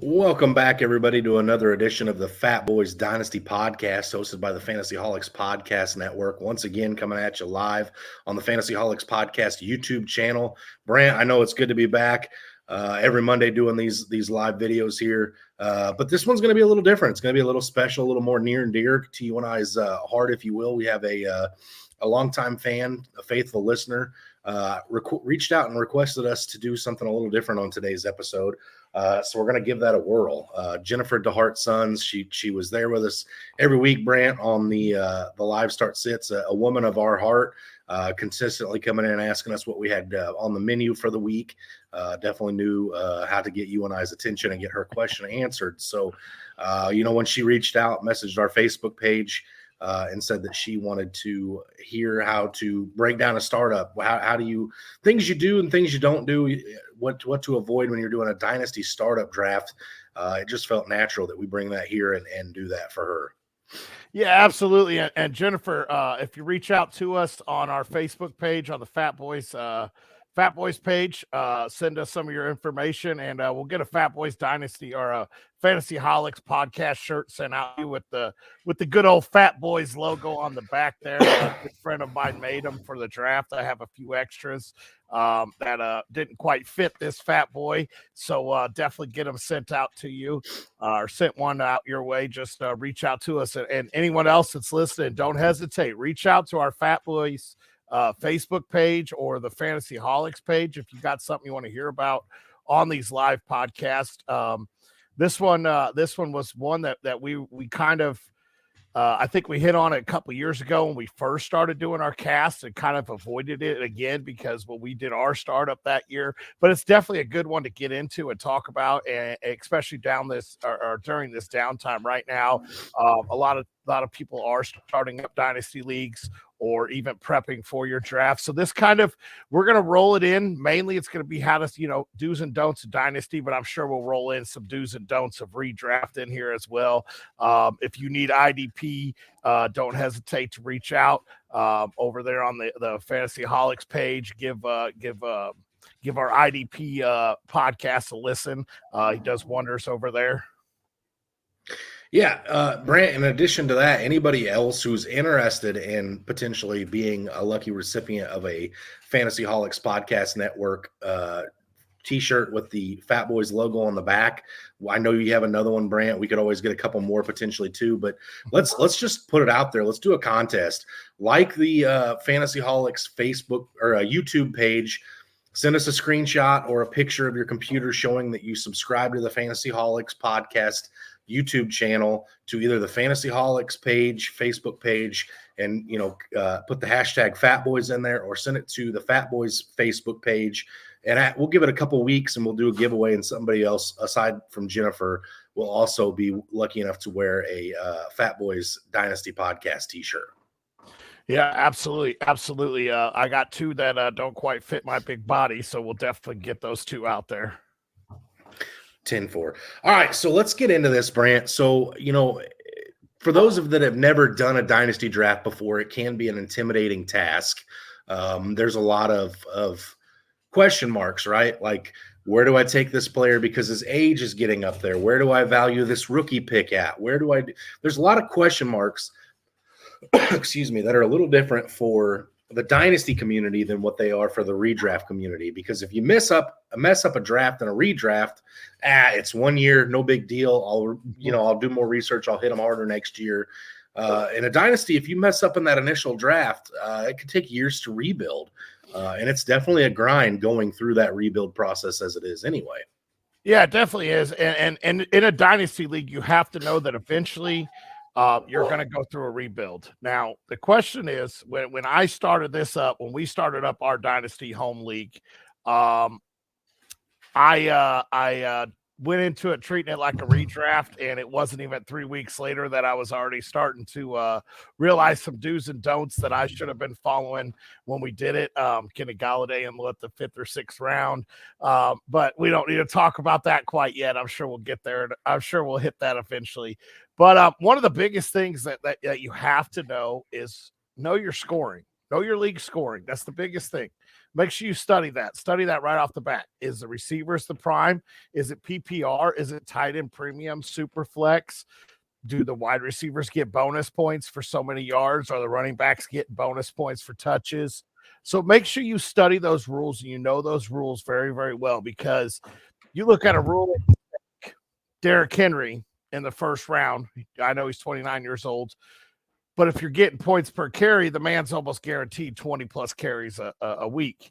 Welcome back, everybody, to another edition of the Fatboyz Dynasty podcast, hosted by the Fantasyholics Podcast Network. Once again, coming at you live on the Fantasyholics Podcast YouTube channel. Brant, I know it's good to be back every Monday doing these live videos here, but this one's going to be a little different. It's going to be a little special, a little more near and dear to you and I's heart, if you will. We have a longtime fan, a faithful listener, reached out and requested us to do something a little different on today's episode. So we're going to give that a whirl. Jennifer DeHart Sons, she was there with us every week, Brant, on the live start sits, a woman of our heart, consistently coming in and asking us what we had on the menu for the week. Definitely knew how to get you and I's attention and get her question answered. So, when she reached out, messaged our Facebook page, and said that she wanted to hear how to break down a startup. How do you things you do and things you don't do, what to avoid when you're doing a dynasty startup draft. It just felt natural that we bring that here and do that for her. Yeah, absolutely. And Jennifer, if you reach out to us on our Facebook page, on the Fatboyz page, send us some of your information, and we'll get a Fatboyz Dynasty or a Fantasyholics podcast shirt sent out to you with the good old Fatboyz logo on the back there. A good friend of mine made them for the draft. I have a few extras that didn't quite fit this fat boy, so definitely get them sent out to you, or sent one out your way. Just reach out to us, and anyone else that's listening, don't hesitate. Reach out to our Fatboyz Facebook page or the Fantasyholics page if you got something you want to hear about on these live podcasts. This one was one that we kind of I think we hit on it a couple of years ago when we first started doing our cast, and kind of avoided it again because we did our startup that year. But it's definitely a good one to get into and talk about, and especially during this downtime right now. A lot of people are starting up dynasty leagues or even prepping for your draft. So we're going to roll it in. Mainly it's going to be how to, do's and don'ts of dynasty, but I'm sure we'll roll in some do's and don'ts of redraft in here as well. If you need IDP, don't hesitate to reach out over there on the Fantasyholics page. Give our IDP podcast a listen. He does wonders over there. Yeah, Brant, in addition to that, anybody else who's interested in potentially being a lucky recipient of a Fantasyholics Podcast Network T-shirt with the Fatboyz logo on the back, I know you have another one, Brant. We could always get a couple more potentially too, but let's just put it out there. Let's do a contest. Like the Fantasyholics Facebook or YouTube page. Send us a screenshot or a picture of your computer showing that you subscribe to the Fantasyholics Podcast YouTube channel, to either the Fantasyholics page, Facebook page, and put the hashtag Fatboyz in there, or send it to the Fatboyz Facebook page, and we'll give it a couple weeks and we'll do a giveaway, and somebody else aside from Jennifer will also be lucky enough to wear a Fatboyz Dynasty Podcast t-shirt. Yeah, absolutely. I got two that don't quite fit my big body, so we'll definitely get those two out there. 10-4. All right, so let's get into this, Brant. So, for those that have never done a dynasty draft before, it can be an intimidating task. There's a lot of question marks, right? Like, where do I take this player because his age is getting up there? Where do I value this rookie pick at? There's a lot of question marks, excuse me, that are a little different for the dynasty community than what they are for the redraft community. Because if you mess up a draft and a redraft, it's 1 year, no big deal. I'll do more research. I'll hit them harder next year. In a dynasty, if you mess up in that initial draft, it could take years to rebuild. And it's definitely a grind going through that rebuild process as it is anyway. Yeah, it definitely is. And in a dynasty league, you have to know that eventually you're going to go through a rebuild. Now, the question is, when we started up our dynasty home league, I went into it treating it like a redraft, and it wasn't even 3 weeks later that I was already starting to realize some do's and don'ts that I should have been following when we did it. Kenny Galladay and at the 5th or 6th round. But we don't need to talk about that quite yet. I'm sure we'll get there. I'm sure we'll hit that eventually. But one of the biggest things that you have to know is know your scoring. Know your league scoring. That's the biggest thing. Make sure you study that. Study that right off the bat. Is the receivers the prime? Is it PPR? Is it tight end premium, super flex? Do the wide receivers get bonus points for so many yards? Are the running backs getting bonus points for touches? So make sure you study those rules and you know those rules very, very well, because you look at a rule like Derrick Henry in the first round. I know he's 29 years old, but if you're getting points per carry, the man's almost guaranteed 20 plus carries a week.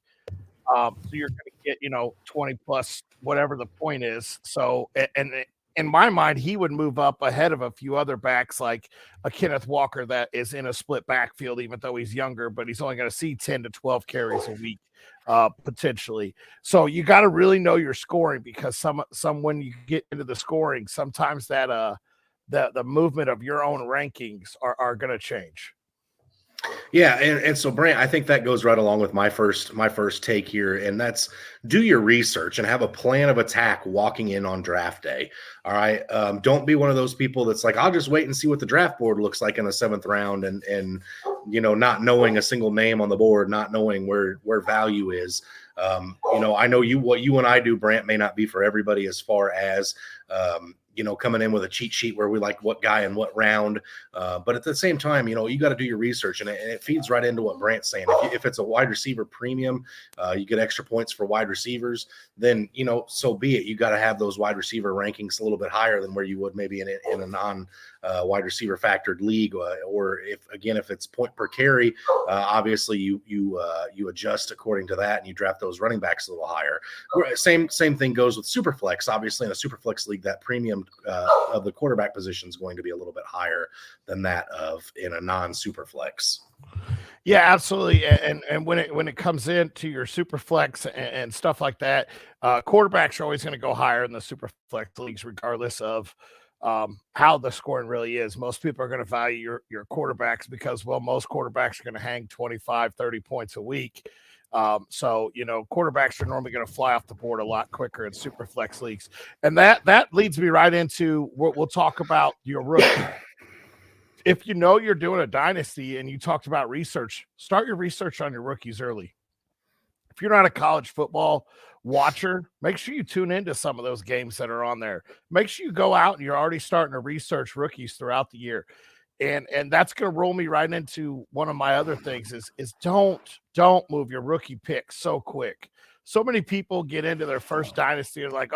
So you're going to get, 20 plus whatever the point is. So, and in my mind, he would move up ahead of a few other backs like a Kenneth Walker that is in a split backfield, even though he's younger, but he's only going to see 10 to 12 carries a week, potentially. So you got to really know your scoring, because some when you get into the scoring, sometimes that the movement of your own rankings are going to change. Yeah, and so Brant, I think that goes right along with my first take here, and that's do your research and have a plan of attack walking in on draft day. All right, don't be one of those people that's like, I'll just wait and see what the draft board looks like in the 7th round, and not knowing a single name on the board, not knowing where value is. I know what you and I do, Brant, may not be for everybody as far as coming in with a cheat sheet where we like what guy in what round. But at the same time, you got to do your research, and it feeds right into what Brant's saying. If it's a wide receiver premium, you get extra points for wide receivers, then, so be it. You got to have those wide receiver rankings a little bit higher than where you would maybe in a non wide receiver factored league, or if it's point per carry, obviously you adjust according to that, and you draft those running backs a little higher. Same thing goes with Superflex. Obviously, in a Superflex league, that premium of the quarterback position is going to be a little bit higher than that of in a non-Superflex. Yeah, absolutely. And when it comes into your super flex and stuff like that, quarterbacks are always going to go higher in the super flex leagues, regardless of how the scoring really is. Most people are going to value your quarterbacks because, well, most quarterbacks are going to hang 25, 30 points a week. So, quarterbacks are normally going to fly off the board a lot quicker in super flex leagues. And that leads me right into what we'll talk about your rookie. If you're doing a dynasty and you talked about research, start your research on your rookies early. If you're not a college football watcher, make sure you tune into some of those games that are on there. Make sure you go out and you're already starting to research rookies throughout the year. And that's going to roll me right into one of my other things is don't move your rookie picks so quick. So many people get into their first dynasty and like,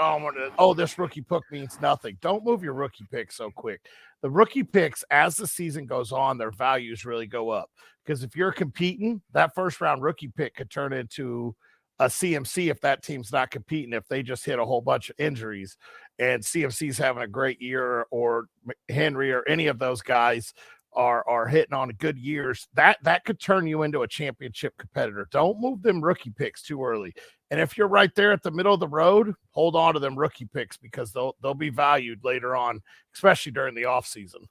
this rookie pick means nothing. Don't move your rookie pick so quick. The rookie picks, as the season goes on, their values really go up. Because if you're competing, that first round rookie pick could turn into a CMC if that team's not competing, if they just hit a whole bunch of injuries and CMC's having a great year, or Henry or any of those guys are hitting on good years, that could turn you into a championship competitor. Don't move them rookie picks too early. And if you're right there at the middle of the road, hold on to them rookie picks, because they'll be valued later on, especially during the offseason.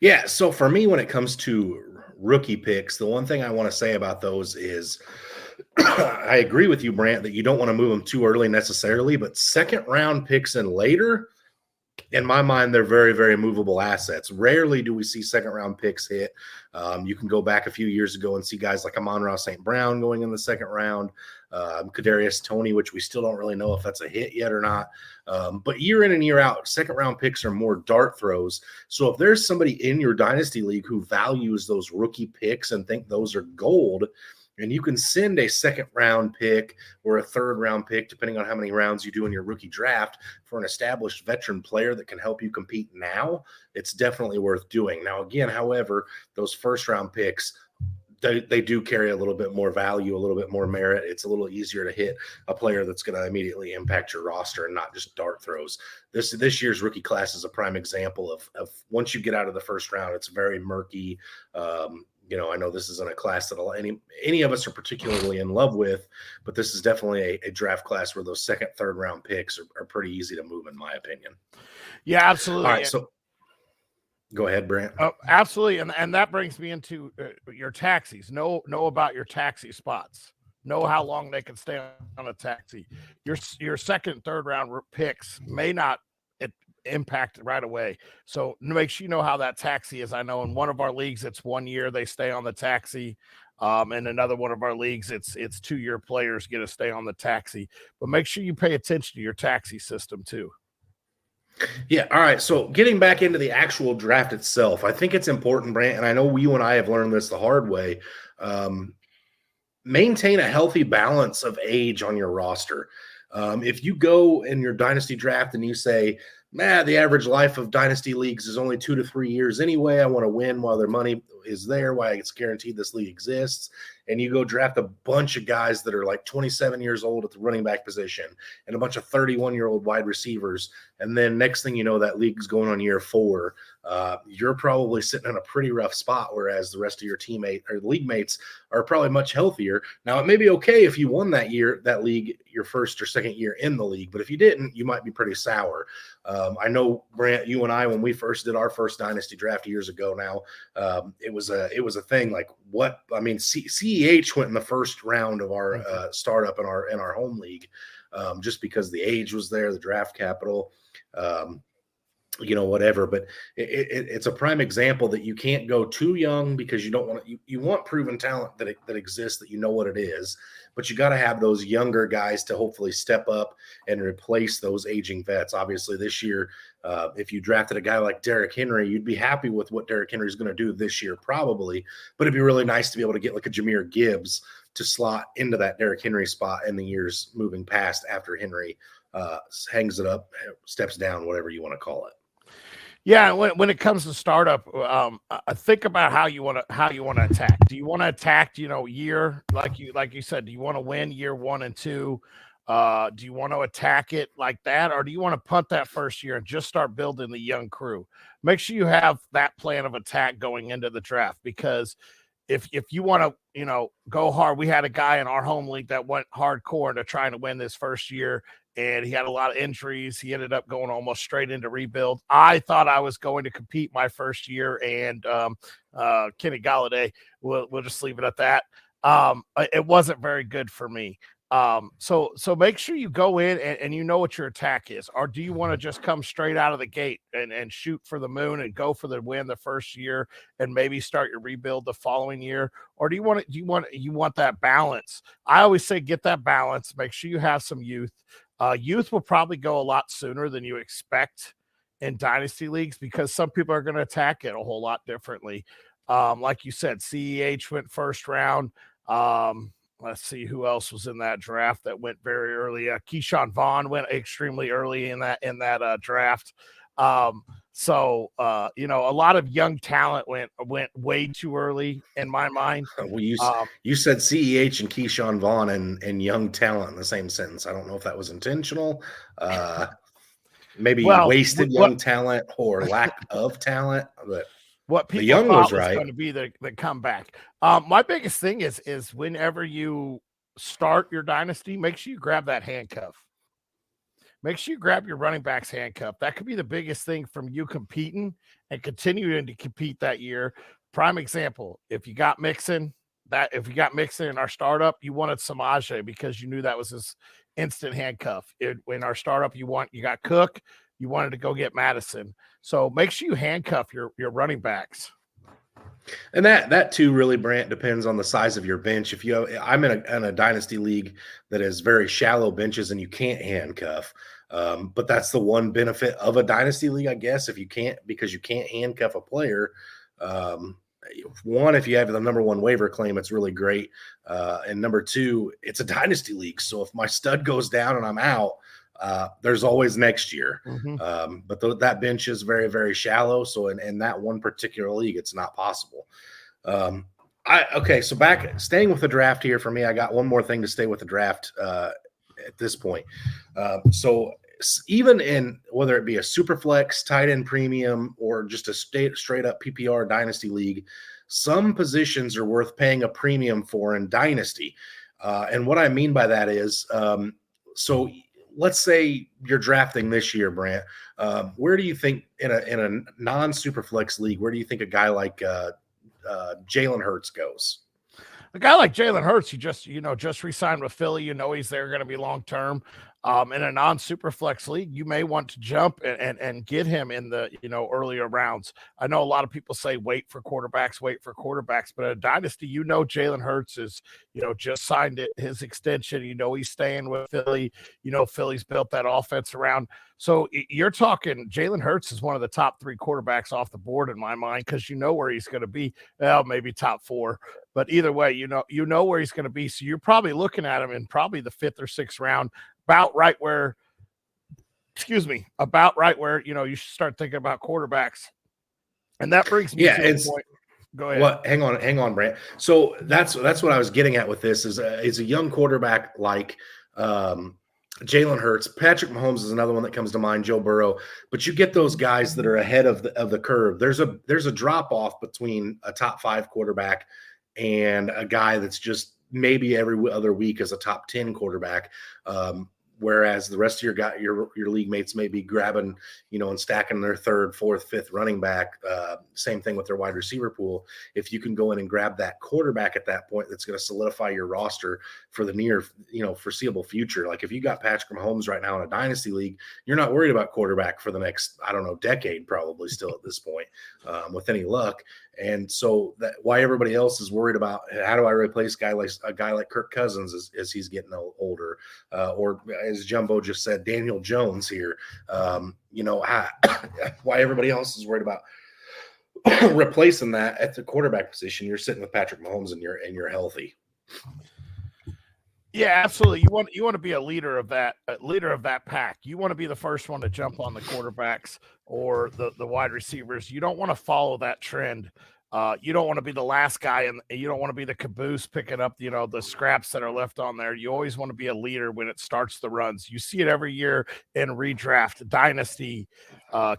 Yeah, so for me, when it comes to rookie picks, the one thing I want to say about those is I agree with you, Brant, that you don't want to move them too early necessarily, but second round picks and later, in my mind, they're very, very movable assets. Rarely do we see second round picks hit. You can go back a few years ago and see guys like Amon-Ra St. Brown going in the second round, Kadarius Toney, which we still don't really know if that's a hit yet or not. But year in and year out, second round picks are more dart throws. So if there's somebody in your dynasty league who values those rookie picks and think those are gold, and you can send a second round pick or a third round pick, depending on how many rounds you do in your rookie draft, for an established veteran player that can help you compete now, it's definitely worth doing. Now, again, however, those first round picks, they do carry a little bit more value, a little bit more merit. It's a little easier to hit a player that's going to immediately impact your roster and not just dart throws. This year's rookie class is a prime example of once you get out of the first round, it's very murky. I know this isn't a class that any of us are particularly in love with, but this is definitely a draft class where those second, third round picks are pretty easy to move, in my opinion. Yeah, absolutely. All right, so go ahead, Brant. Oh, absolutely, and that brings me into your taxis. Know about your taxi spots. Know how long they can stay on a taxi. Your second, third round picks may not impact right away. So make sure you know how that taxi is. I know in one of our leagues, it's 1 year they stay on the taxi. In another one of our leagues, it's 2-year players get to stay on the taxi. But make sure you pay attention to your taxi system too. Yeah. All right. So getting back into the actual draft itself, I think it's important, Brant, and I know you and I have learned this the hard way. Um, Maintain a healthy balance of age on your roster. If you go in your dynasty draft and you say, the average life of dynasty leagues is only 2 to 3 years anyway. I want to win while their money is there, while it's guaranteed this league exists. And you go draft a bunch of guys that are like 27 years old at the running back position and a bunch of 31-year-old wide receivers. And then next thing you know, that league's going on year 4. You're probably sitting in a pretty rough spot, whereas the rest of your teammate or league mates are probably much healthier. Now, it may be okay if you won that league, your first or second year in the league, but if you didn't, you might be pretty sour. I know, Brant, you and I, when we first did our first dynasty draft years ago now, it was a thing. Like, what, I mean, CEH went in the first round of our startup in our home league, just because the age was there, the draft capital, whatever. But it's a prime example that you can't go too young, because you don't want to, you want proven talent that exists, that you know what it is, but you got to have those younger guys to hopefully step up and replace those aging vets. Obviously this year, if you drafted a guy like Derrick Henry, you'd be happy with what Derrick Henry is going to do this year, probably, but it'd be really nice to be able to get like a Jahmyr Gibbs to slot into that Derrick Henry spot in the years moving past, after Henry hangs it up, steps down, whatever you want to call it. Yeah, when it comes to startup, think about how you want to attack. Do you want to attack, year like you said? Do you want to win year 1 and 2? Do you want to attack it like that, or do you want to punt that first year and just start building the young crew? Make sure you have that plan of attack going into the draft, because if you want to, go hard. We had a guy in our home league that went hardcore into trying to win this first year, and he had a lot of injuries. He ended up going almost straight into rebuild. I thought I was going to compete my first year, and Kenny Galladay, we'll just leave it at that. It wasn't very good for me. So make sure you go in and you know what your attack is. Or do you want to just come straight out of the gate and shoot for the moon and go for the win the first year and maybe start your rebuild the following year? Or do you want that balance? I always say get that balance. Make sure you have some youth. Youth will probably go a lot sooner than you expect in dynasty leagues, because some people are going to attack it a whole lot differently. Like you said, CEH went first round. Let's see who else was in that draft that went very early. Keyshawn Vaughn went extremely early in that draft. So a lot of young talent went way too early in my mind. Well, you said CEH and Keyshawn Vaughn and young talent in the same sentence. I don't know if that was intentional. Maybe wasted young talent or lack of talent, but what people young thought was right. going to be the comeback. My biggest thing is whenever you start your dynasty, make sure you grab that handcuff. Make sure you grab your running back's handcuff. That could be the biggest thing from you competing and continuing to compete that year. Prime example, if you got Mixon in our startup, you wanted Samaje because you knew that was his instant handcuff. In our startup, you got Cook, you wanted to go get Madison. So make sure you handcuff your running backs. And that too, really, Brant, depends on the size of your bench. I'm in a dynasty league that has very shallow benches and you can't handcuff. But that's the one benefit of a dynasty league, I guess. Because you can't handcuff a player. One, if you have the number 1 waiver claim, it's really great. And number 2, it's a dynasty league. So if my stud goes down and I'm out, there's always next year. Mm-hmm. But that bench is very, very shallow. So in that one particular league, it's not possible. So staying with the draft here for me, I got one more thing to stay with the draft at this point. So even in whether it be a super flex, tight end premium, or just a straight up PPR dynasty league, some positions are worth paying a premium for in dynasty. And what I mean by that is, so let's say you're drafting this year, Brant. Where do you think in a non-super flex league, where do you think a guy like Jalen Hurts goes? A guy like Jalen Hurts, he just re-signed with Philly. He's there going to be long term. In a non-super flex league, you may want to jump and get him in the earlier rounds. I know a lot of people say wait for quarterbacks, but in a dynasty, Jalen Hurts is just signed his extension. He's staying with Philly. Philly's built that offense around. So you're talking Jalen Hurts is one of the top 3 quarterbacks off the board in my mind, because where he's going to be. Well, maybe top 4, but either way, where he's going to be. So you're probably looking at him in probably the 5th or 6th round, about right where you should start thinking about quarterbacks. And that brings me to a point. Go ahead. Well, hang on, Brant. So that's what I was getting at with this is a young quarterback like Jalen Hurts. Patrick Mahomes is another one that comes to mind, Joe Burrow. But you get those guys that are ahead of the curve. There's a drop off between a top 5 quarterback and a guy that's just maybe every other week as a top 10 quarterback. Whereas the rest of your league mates may be grabbing, and stacking their 3rd, 4th, 5th running back. Same thing with their wide receiver pool. If you can go in and grab that quarterback at that point, that's going to solidify your roster for the near, foreseeable future. Like if you got Patrick Mahomes right now in a dynasty league, you're not worried about quarterback for the next, decade, probably still at this point, with any luck. And so that why everybody else is worried about how do I replace a guy like Kirk Cousins as he's getting older, or as Jumbo just said, Daniel Jones here. Why everybody else is worried about replacing that at the quarterback position. You're sitting with Patrick Mahomes and you're healthy. Yeah, absolutely. You want to be a leader of that pack. You want to be the first one to jump on the quarterbacks or the wide receivers. You don't want to follow that trend. You don't want to be the last guy, and you don't want to be the caboose picking up, the scraps that are left on there. You always want to be a leader when it starts the runs. You see it every year in redraft, dynasty,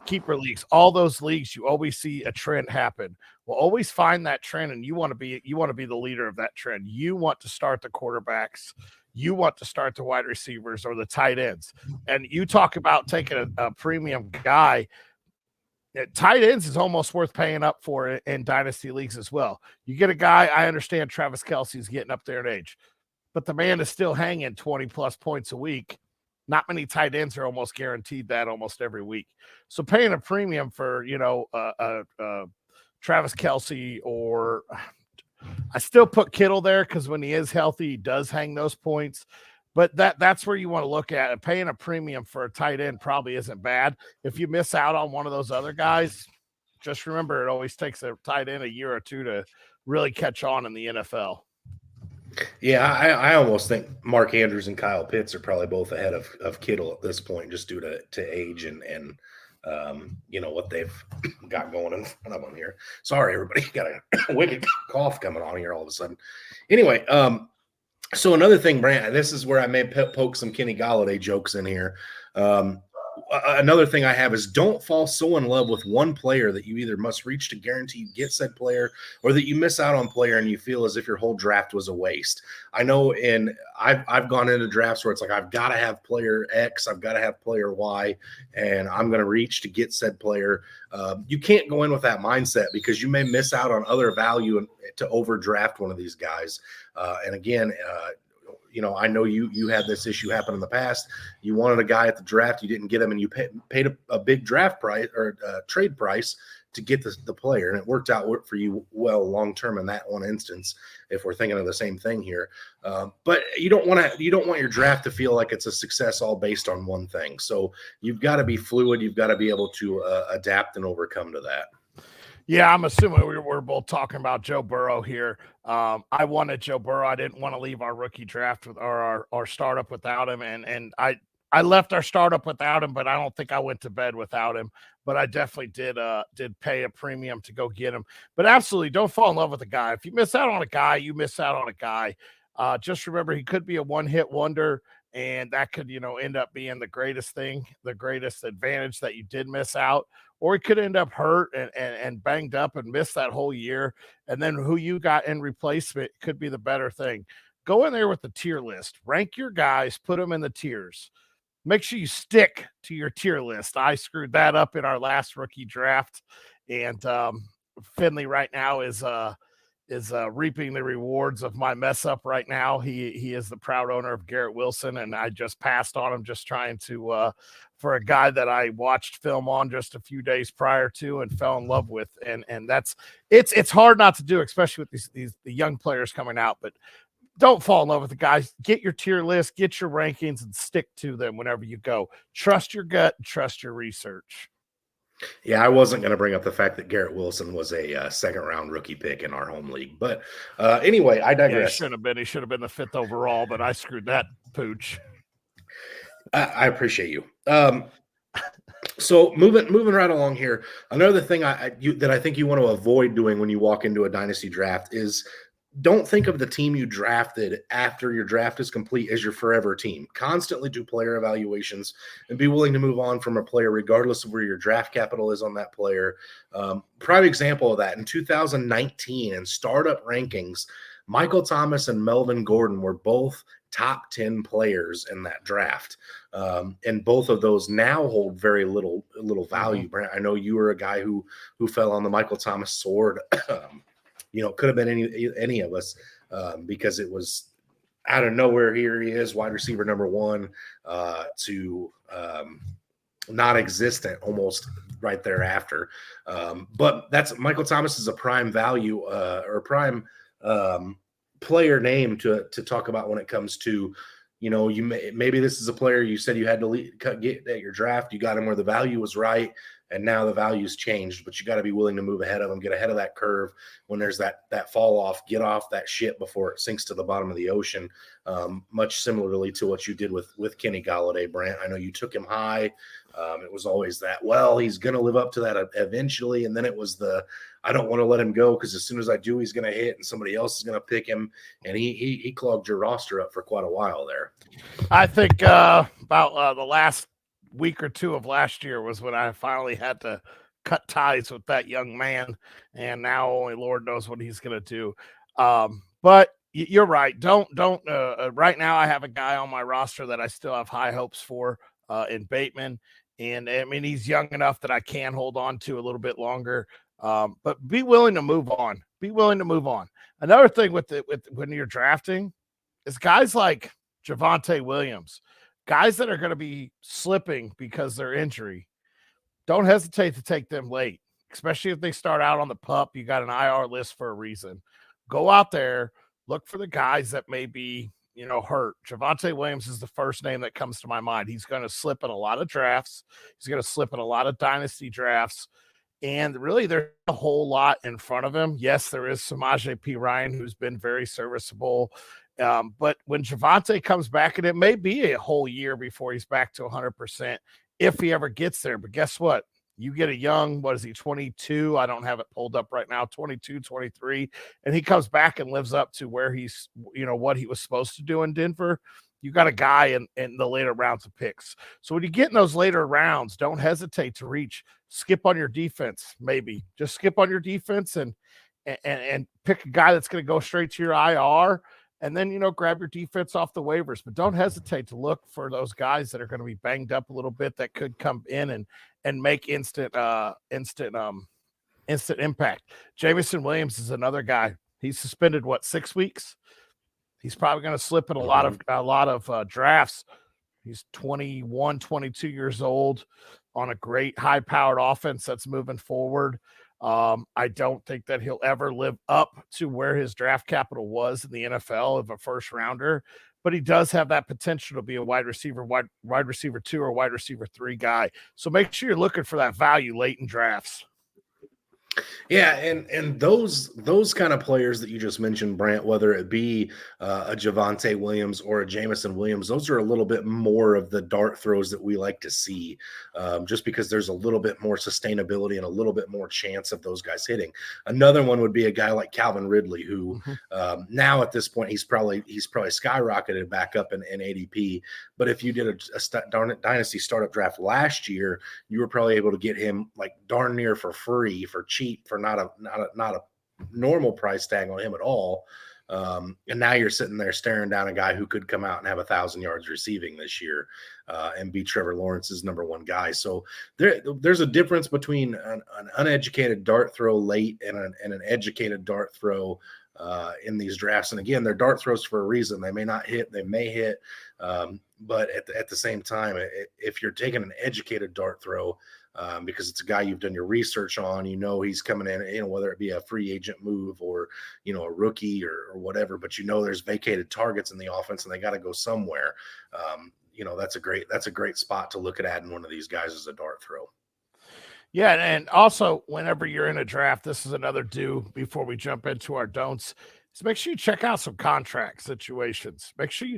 keeper leagues, all those leagues. You always see a trend happen. Well, always find that trend, and you want to be the leader of that trend. You want to start the quarterbacks. You want to start the wide receivers or the tight ends. And you talk about taking a premium guy. Tight ends is almost worth paying up for in dynasty leagues as well. You get a guy, I understand Travis Kelce's getting up there in age, but the man is still hanging 20-plus points a week. Not many tight ends are almost guaranteed that almost every week. So paying a premium for, Travis Kelce, or I still put Kittle there because when he is healthy, he does hang those points. But that's where you want to look at it. Paying a premium for a tight end probably isn't bad. If you miss out on one of those other guys, just remember it always takes a tight end a year or two to really catch on in the NFL. Yeah, I almost think Mark Andrews and Kyle Pitts are probably both ahead of Kittle at this point, just due to age and what they've got going in front of them here. Sorry, everybody, got a wicked cough coming on here all of a sudden. Anyway, so another thing, Brant, this is where I may poke some Kenny Golladay jokes in here. Another thing I have is don't fall so in love with one player that you either must reach to guarantee you get said player, or that you miss out on player and you feel as if your whole draft was a waste. I know I've gone into drafts where it's like, I've got to have player X, I've got to have player Y, and I'm going to reach to get said player. You can't go in with that mindset because you may miss out on other value to overdraft one of these guys. And again, I know you had this issue happen in the past. You wanted a guy at the draft, you didn't get him, and you paid a big draft price or trade price to get the player, and it worked out for you well long term in that one instance. If we're thinking of the same thing here, but you don't want your draft to feel like it's a success all based on one thing. So you've got to be fluid. You've got to be able to adapt and overcome to that. Yeah, I'm assuming we're both talking about Joe Burrow here. I wanted Joe Burrow. I didn't want to leave our rookie draft or our startup without him, and I left our startup without him, but I don't think I went to bed without him. But I definitely did pay a premium to go get him. But absolutely, don't fall in love with a guy. If you miss out on a guy, you miss out on a guy. Just remember, he could be a one-hit wonder, and that could end up being the greatest thing, the greatest advantage that you did miss out. Or he could end up hurt and banged up and miss that whole year. And then who you got in replacement could be the better thing. Go in there with the tier list. Rank your guys. Put them in the tiers. Make sure you stick to your tier list. I screwed that up in our last rookie draft. And Finley right now is reaping the rewards of my mess up right now. He is the proud owner of Garrett Wilson, and I just passed on him just trying to for a guy that I watched film on just a few days prior to and fell in love with. And that's it's hard not to do, especially with the young players coming out. But don't fall in love with the guys. Get your tier list, get your rankings, and stick to them whenever you go. Trust your gut, trust your research. Yeah, I wasn't going to bring up the fact that Garrett Wilson was a second-round rookie pick in our home league. But anyway, I digress. Yeah, he shouldn't have been. He should have been the 5th overall, but I screwed that pooch. I appreciate you. So moving right along here, another thing that I think you want to avoid doing when you walk into a dynasty draft is don't think of the team you drafted after your draft is complete as your forever team. Constantly do player evaluations and be willing to move on from a player regardless of where your draft capital is on that player. Prime example of that, in 2019 in startup rankings, Michael Thomas and Melvin Gordon were both top 10 players in that draft. And both of those now hold very little value. Mm-hmm. Brent, I know you were a guy who fell on the Michael Thomas sword. Could have been any of us because it was out of nowhere. Here he is, wide receiver number 1 to non-existent almost right thereafter. But that's Michael Thomas is a prime value or prime player name to talk about when it comes to, maybe this is a player you said you had to get at your draft. You got him where the value was right. And now the value's changed, but you got to be willing to move ahead of them, get ahead of that curve when there's that fall off, get off that shit before it sinks to the bottom of the ocean. Much similarly to what you did with Kenny Golladay, Brant. I know you took him high. It was always that, well, he's going to live up to that eventually. And then it was I don't want to let him go because as soon as I do, he's going to hit and somebody else is going to pick him. And he clogged your roster up for quite a while there. I think about the last week or two of last year was when I finally had to cut ties with that young man, and now only Lord knows what he's going to do. But you're right. Don't right now I have a guy on my roster that I still have high hopes for in Bateman, and I mean he's young enough that I can hold on to a little bit longer. But be willing to move on. Be willing to move on. Another thing with when you're drafting is guys like Javonte Williams, guys that are going to be slipping because of their injury. Don't hesitate to take them late, especially if they start out on the pup. You got an IR list for a reason. Go out there, look for the guys that may be, hurt. Javonte Williams is the first name that comes to my mind. He's going to slip in a lot of drafts. He's going to slip in a lot of dynasty drafts. And really, there's a whole lot in front of him. Yes, there is Samaje P. Ryan, who's been very serviceable. But when Javonte comes back, and it may be a whole year before he's back to 100%, if he ever gets there. But guess what? You get a young, what is he, 22? I don't have it pulled up right now, 22, 23. And he comes back and lives up to where he's, what he was supposed to do in Denver. You got a guy in the later rounds of picks. So when you get in those later rounds, don't hesitate to reach. Skip on your defense, maybe. Just skip on your defense and pick a guy that's going to go straight to your IR. And then, grab your defense off the waivers. But don't hesitate to look for those guys that are going to be banged up a little bit that could come in and make instant impact. Jameson Williams is another guy. He's suspended, 6 weeks? He's probably going to slip in a lot of drafts. He's 21, 22 years old on a great high-powered offense that's moving forward. I don't think that he'll ever live up to where his draft capital was in the NFL of a first rounder, but he does have that potential to be a wide receiver 2 or wide receiver 3 guy. So make sure you're looking for that value late in drafts. Yeah, and those kind of players that you just mentioned, Brant, whether it be a Javonte Williams or a Jameson Williams, those are a little bit more of the dart throws that we like to see, just because there's a little bit more sustainability and a little bit more chance of those guys hitting. Another one would be a guy like Calvin Ridley, who now at this point he's probably skyrocketed back up in ADP. But if you did a dynasty startup draft last year, you were probably able to get him like darn near for free, for cheap, for not a normal price tag on him at all. And now you're sitting there staring down a guy who could come out and have 1,000 yards receiving this year and be Trevor Lawrence's number one guy. So there's a difference between an uneducated dart throw late and an educated dart throw in these drafts. And again, they're dart throws for a reason. They may not hit, they may hit. But at the same time, if you're taking an educated dart throw, because it's a guy you've done your research on, he's coming in, whether it be a free agent move or, a rookie or whatever, but there's vacated targets in the offense and they got to go somewhere. That's a great spot to look at adding one of these guys as a dart throw. Yeah, and also whenever you're in a draft, this is another do before we jump into our don'ts, is make sure you check out some contract situations. Make sure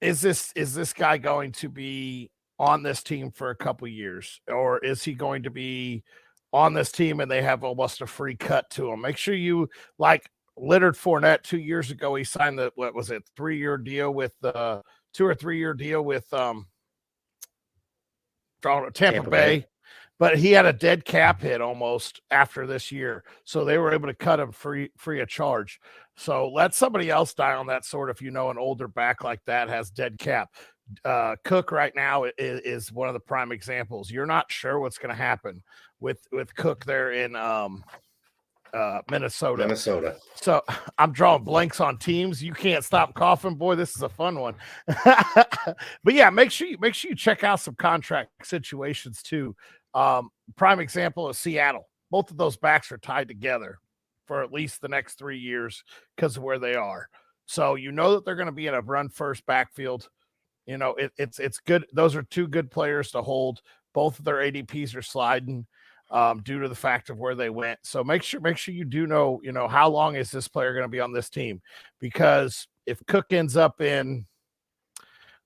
is this guy going to be on this team for a couple years, or is he going to be on this team and they have almost a free cut to him? Make sure you, like Leonard Fournette 2 years ago, he signed the 3-year deal with 2 or 3 year deal with Tampa Bay. But he had a dead cap hit almost after this year, so they were able to cut him free of charge. So let somebody else die on that sword if an older back like that has dead cap. Cook right now is one of the prime examples. You're not sure what's going to happen with Cook there in Minnesota. So I'm drawing blanks on teams. You can't stop coughing, boy. This is a fun one. But yeah, make sure you check out some contract situations too. Prime example is Seattle. Both of those backs are tied together for at least the next 3 years because of where they are. So that they're going to be in a run first backfield. It's good. Those are two good players to hold. Both of their ADPs are sliding due to the fact of where they went. So make sure you do know, how long is this player going to be on this team? Because if Cook ends up in,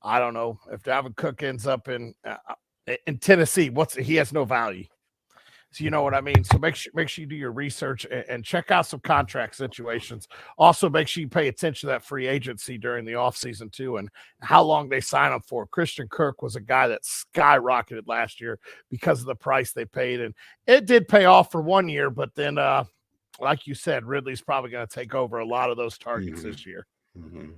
I don't know, if Dalvin Cook ends up in Tennessee, he has no value. So you know what I mean? So make sure you do your research and check out some contract situations. Also, make sure you pay attention to that free agency during the offseason too and how long they sign them for. Christian Kirk was a guy that skyrocketed last year because of the price they paid. And it did pay off for 1 year, but then like you said, Ridley's probably going to take over a lot of those targets this year. Mm-hmm.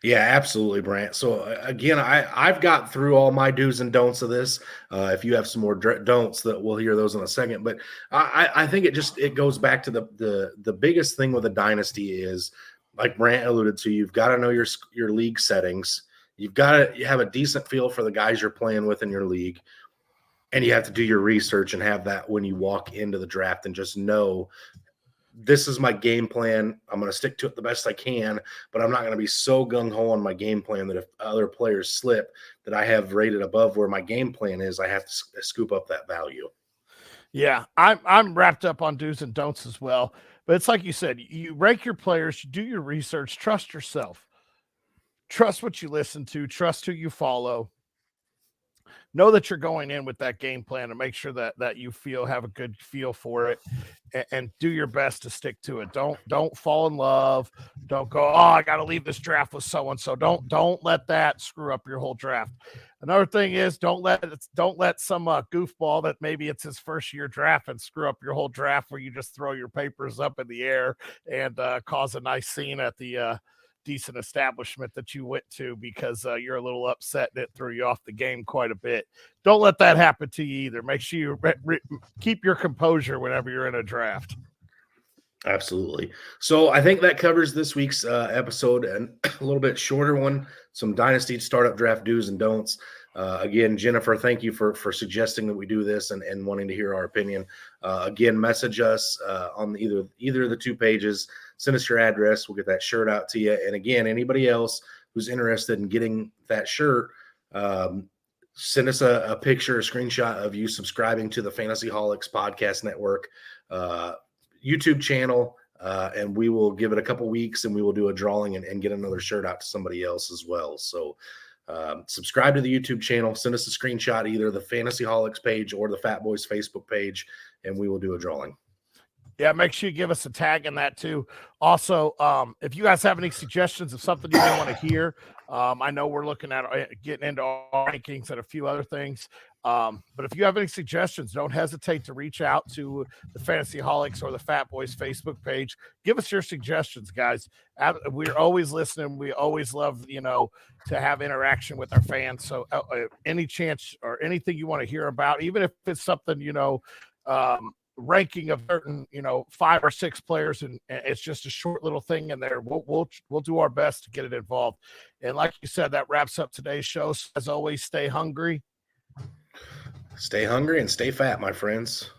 Yeah, absolutely, Brant. So again, I've got through all my do's and don'ts of this. If you have some more don'ts, that we'll hear those in a second. But I think it goes back to the biggest thing with a dynasty is, like Brant alluded to, you've got to know your league settings. You've got to have a decent feel for the guys you're playing with in your league, and you have to do your research and have that when you walk into the draft and just know, this is my game plan. I'm going to stick to it the best I can, but I'm not going to be so gung-ho on my game plan that if other players slip that I have rated above where my game plan is, I have to scoop up that value. Yeah, I'm wrapped up on do's and don'ts as well. But it's like you said, you rank your players, you do your research, trust yourself. Trust what you listen to, trust who you follow. Know that you're going in with that game plan and make sure that you have a good feel for it and do your best to stick to it. Don't fall in love. Don't go, I got to leave this draft with so-and-so. Don't let that screw up your whole draft. Another thing is don't let some goofball that maybe it's his first year draft and screw up your whole draft where you just throw your papers up in the air and cause a nice scene at the decent establishment that you went to because you're a little upset and it threw you off the game quite a bit. Don't let that happen to you either. Make sure you keep your composure whenever you're in a draft. Absolutely. So I think that covers this week's episode, and a little bit shorter one, some dynasty startup draft do's and don'ts. Again, Jennifer, thank you for suggesting that we do this and wanting to hear our opinion. Again, message us on either of the two pages. Send us your address. We'll get that shirt out to you. And again, anybody else who's interested in getting that shirt, send us a picture, a screenshot of you subscribing to the Fantasy Holics Podcast Network YouTube channel, and we will give it a couple weeks and we will do a drawing and get another shirt out to somebody else as well. So subscribe to the YouTube channel, send us a screenshot, either the Fantasy Holics page or the Fatboyz Facebook page, and we will do a drawing. Yeah, make sure you give us a tag in that too. Also, if you guys have any suggestions of something you may want to hear, I know we're looking at getting into our rankings and a few other things. But if you have any suggestions, don't hesitate to reach out to the Fantasy Holics or the Fatboyz Facebook page. Give us your suggestions, guys. We're always listening. We always love, to have interaction with our fans. So any chance or anything you want to hear about, even if it's something, ranking of certain 5 or 6 players, and it's just a short little thing in there, we'll do our best to get it involved. And like you said, that wraps up today's show. So as always, stay hungry and stay fat, my friends.